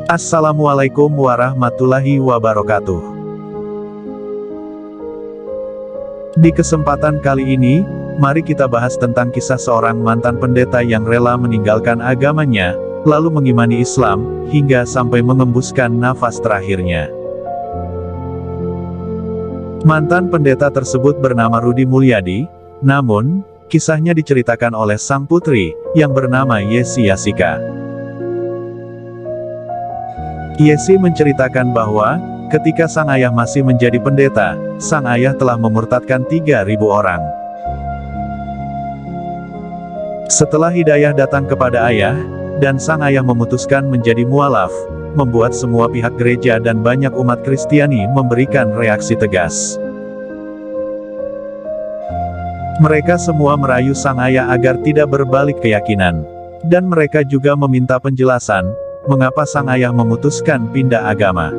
Assalamualaikum warahmatullahi wabarakatuh. Di kesempatan kali ini, mari kita bahas tentang kisah seorang mantan pendeta yang rela meninggalkan agamanya, lalu mengimani Islam, hingga sampai mengembuskan nafas terakhirnya. Mantan pendeta tersebut bernama Rudy Mulyadi, namun, kisahnya diceritakan oleh sang putri, yang bernama Yesi Yasika. Yesi menceritakan bahwa, ketika sang ayah masih menjadi pendeta, sang ayah telah memurtadkan 3.000 orang. Setelah hidayah datang kepada ayah, dan sang ayah memutuskan menjadi mualaf, membuat semua pihak gereja dan banyak umat Kristiani memberikan reaksi tegas. Mereka semua merayu sang ayah agar tidak berbalik keyakinan. Dan mereka juga meminta penjelasan, mengapa sang ayah memutuskan pindah agama.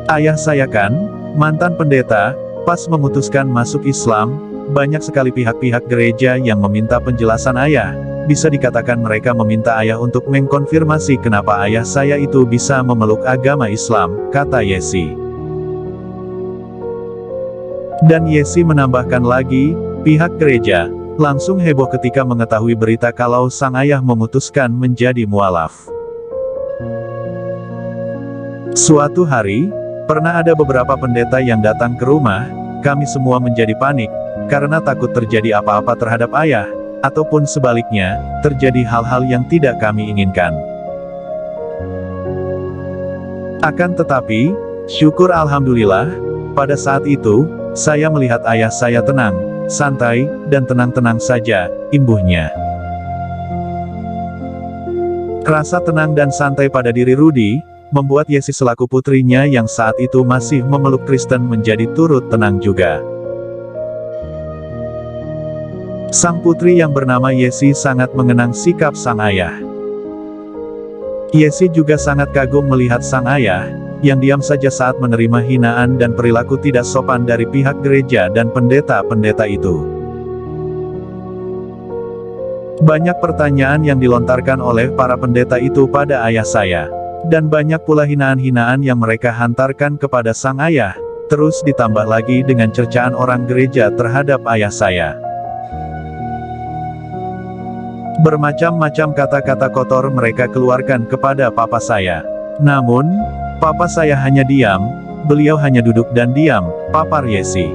Ayah saya kan, mantan pendeta, pas memutuskan masuk Islam, banyak sekali pihak-pihak gereja yang meminta penjelasan ayah. Bisa dikatakan mereka meminta ayah untuk mengkonfirmasi kenapa ayah saya itu bisa memeluk agama Islam, kata Yesi. Dan Yesi menambahkan lagi, pihak gereja langsung heboh ketika mengetahui berita kalau sang ayah memutuskan menjadi mualaf. Suatu hari, pernah ada beberapa pendeta yang datang ke rumah, kami semua menjadi panik, karena takut terjadi apa-apa terhadap ayah, ataupun sebaliknya, terjadi hal-hal yang tidak kami inginkan. Akan tetapi, syukur alhamdulillah, pada saat itu, saya melihat ayah saya tenang, santai, dan tenang-tenang saja, imbuhnya. Rasa tenang dan santai pada diri Rudy, membuat Yesi selaku putrinya yang saat itu masih memeluk Kristen menjadi turut tenang juga. Sang putri yang bernama Yesi sangat mengenang sikap sang ayah. Yesi juga sangat kagum melihat sang ayah, yang diam saja saat menerima hinaan dan perilaku tidak sopan dari pihak gereja dan pendeta-pendeta itu. Banyak pertanyaan yang dilontarkan oleh para pendeta itu pada ayah saya. Dan banyak pula hinaan-hinaan yang mereka hantarkan kepada sang ayah, terus ditambah lagi dengan cercaan orang gereja terhadap ayah saya. Bermacam-macam kata-kata kotor mereka keluarkan kepada papa saya. Namun, papa saya hanya diam, beliau hanya duduk dan diam, papar Yesi.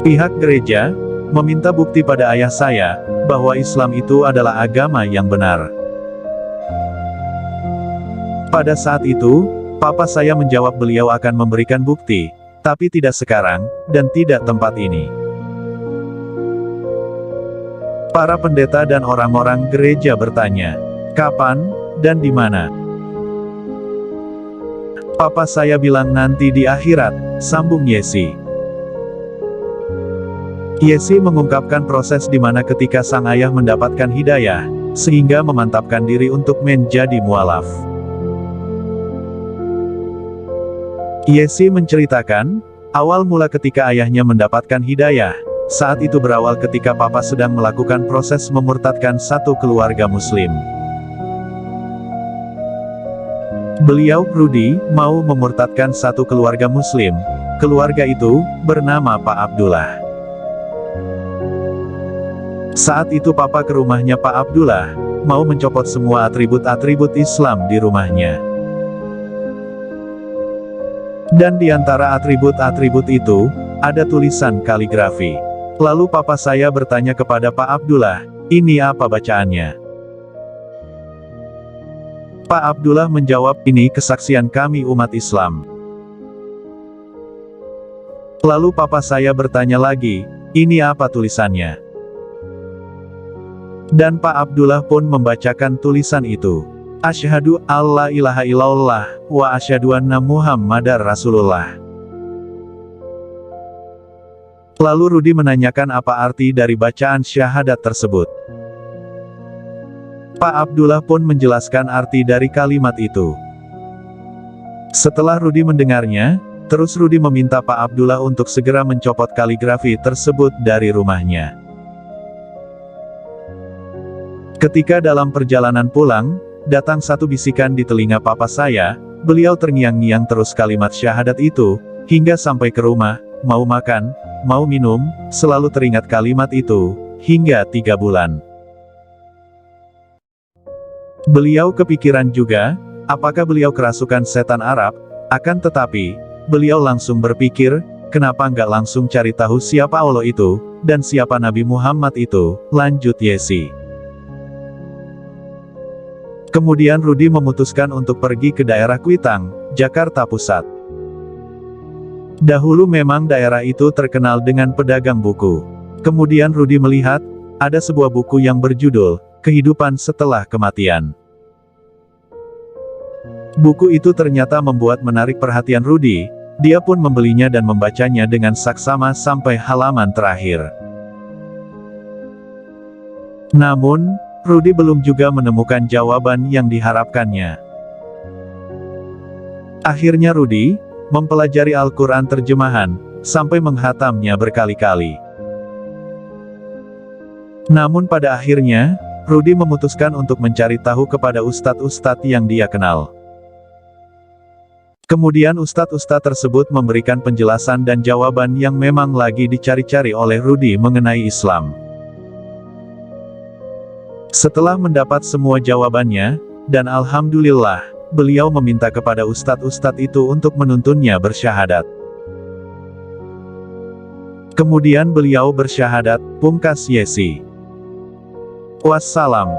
Pihak gereja meminta bukti pada ayah saya, bahwa Islam itu adalah agama yang benar. Pada saat itu, papa saya menjawab beliau akan memberikan bukti, tapi tidak sekarang, dan tidak tempat ini. Para pendeta dan orang-orang gereja bertanya, kapan, dan di mana? Papa saya bilang nanti di akhirat, sambung Yesi. Yesi mengungkapkan proses di mana ketika sang ayah mendapatkan hidayah, sehingga memantapkan diri untuk menjadi mualaf. Yesi menceritakan, awal mula ketika ayahnya mendapatkan hidayah, saat itu berawal ketika papa sedang melakukan proses memurtadkan satu keluarga muslim. Beliau, Rudy, mau memurtadkan satu keluarga muslim. Keluarga itu, bernama Pak Abdullah. Saat itu papa ke rumahnya Pak Abdullah, mau mencopot semua atribut-atribut Islam di rumahnya. Dan di antara atribut-atribut itu, ada tulisan kaligrafi. Lalu papa saya bertanya kepada Pak Abdullah, ini apa bacaannya? Pak Abdullah menjawab, ini kesaksian kami umat Islam. Lalu papa saya bertanya lagi, ini apa tulisannya? Dan Pak Abdullah pun membacakan tulisan itu. Asyhadu alla ilaha illallah, wa asyhadu anna Muhammadar Rasulullah. Lalu Rudy menanyakan apa arti dari bacaan syahadat tersebut. Pak Abdullah pun menjelaskan arti dari kalimat itu. Setelah Rudy mendengarnya, terus Rudy meminta Pak Abdullah untuk segera mencopot kaligrafi tersebut dari rumahnya. Ketika dalam perjalanan pulang, datang satu bisikan di telinga papa saya, beliau terngiang-ngiang terus kalimat syahadat itu, hingga sampai ke rumah, mau makan, mau minum, selalu teringat kalimat itu, hingga 3 bulan. Beliau kepikiran juga, apakah beliau kerasukan setan Arab, akan tetapi, beliau langsung berpikir, kenapa nggak langsung cari tahu siapa Allah itu, dan siapa Nabi Muhammad itu, lanjut Yesi. Kemudian Rudi memutuskan untuk pergi ke daerah Kuitang, Jakarta Pusat. Dahulu memang daerah itu terkenal dengan pedagang buku. Kemudian Rudi melihat, ada sebuah buku yang berjudul, Kehidupan Setelah Kematian. Buku itu ternyata membuat menarik perhatian Rudi, dia pun membelinya dan membacanya dengan saksama sampai halaman terakhir. Namun, Rudi belum juga menemukan jawaban yang diharapkannya. Akhirnya Rudi mempelajari Al-Quran terjemahan, sampai menghatamnya berkali-kali. Namun pada akhirnya, Rudi memutuskan untuk mencari tahu kepada ustadz-ustadz yang dia kenal. Kemudian ustadz-ustadz tersebut memberikan penjelasan dan jawaban yang memang lagi dicari-cari oleh Rudi mengenai Islam. Setelah mendapat semua jawabannya, dan alhamdulillah, beliau meminta kepada ustadz-ustadz itu untuk menuntunnya bersyahadat. Kemudian beliau bersyahadat, pungkas Yesi. Wassalam.